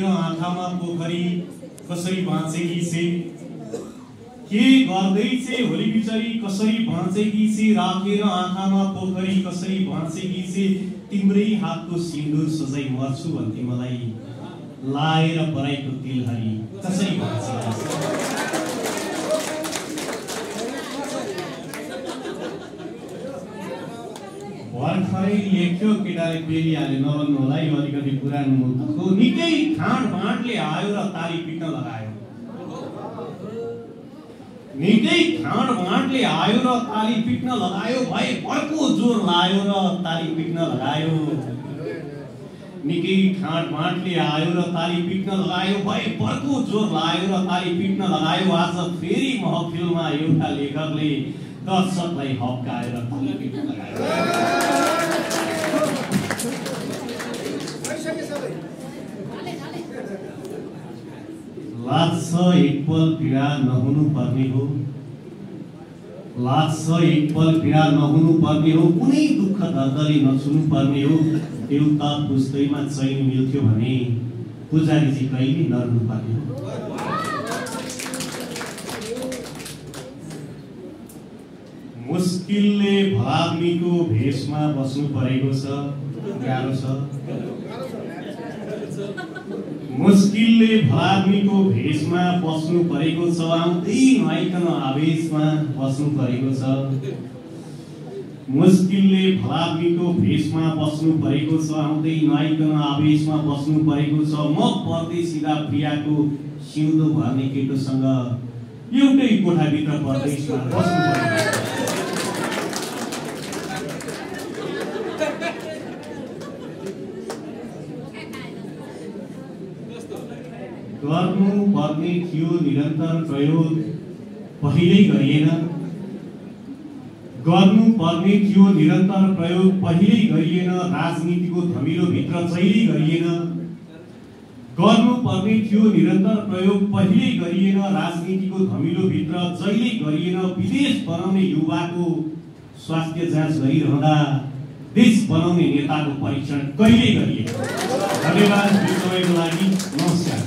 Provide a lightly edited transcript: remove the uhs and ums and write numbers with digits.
राखेर आँखामा पोखरी कसरी बाँचेकी छे के गर्दै छे होली बिचरी कसरी बाँचेकी छे राखेर आँखामा पोखरी कसरी बाँचेकी छे तिम्रै हातको सिन्दुर सजाई मर्छु भन्थे मलाई लाएर पराइको तिलहरी कसरी बाँचेकी छे भर्खरै लेख्यो केटाले पेलिहाले नभन्नु होला यो अलिकति पुरानो मुलुकको निकै खाँड भाँडले आयो र ताली पिट्न लगायो निकै खाँड भाँडले आयो र ताली पिट्न लगायो भए अर्को जोर लायो र ताली पिट्न लगायो निकै खाँड भाँडले आयो र ताली पिट्न लगायो भए अर्को जोर लायो र ताली पिट्न लगायो आज फेरि महफिलमा एउटा लेखकले दर्शकलाई हप्काएर ताली पिट्न लगायो लाग्छ एकपल पीडा नहुनु पर्ने हो लाग्छ एकपल पीडा नहुनु पर्ने हो कुनै दुःख दर्दले नछुनु पर्ने हो देउता पुज्दैमा चैन मिल्थ्यो भने पुजारीजी कहिले नर्नु पर्ने हो मुस्किलले भलाग्मीको भेषमा बस्नु परेको छ गाह्रो छ मुस्किलले भलाग्मीको भेषमा बस्नु परेको छ आउँदै नआइकन आवेशमा बस्नु परेको छ मुस्किलले भलाग्मीको भेषमा बस्नु परेको छ आउँदै नआइकन आवेशमा बस्नु परेको छ म परदेशिदा प्रियाको सिउँदो भर्ने केटोसँग एउटै कोठाभित्र परदेशमा बस्नु परेको छ गर्नु पर्ने थियो निरन्तर प्रयोग पहिल्यै गरिएन गर्नु पर्ने थियो निरन्तर प्रयोग पहिल्यै गरिएन राजनीतिको धमिलो भित्र जहिल्यै गरिएन गर्नु पर्ने थियो निरन्तर प्रयोग पहिल्यै गरिएन राजनीतिको धमिलो भित्र जहिल्यै गरिएन विदेश बनाउने युवाको स्वास्थ्य जाँच गरिरहँदा देश बनाउने नेताको परीक्षण कहिल्यै गरिएन धन्यवाद सबैको लागि नमस्कार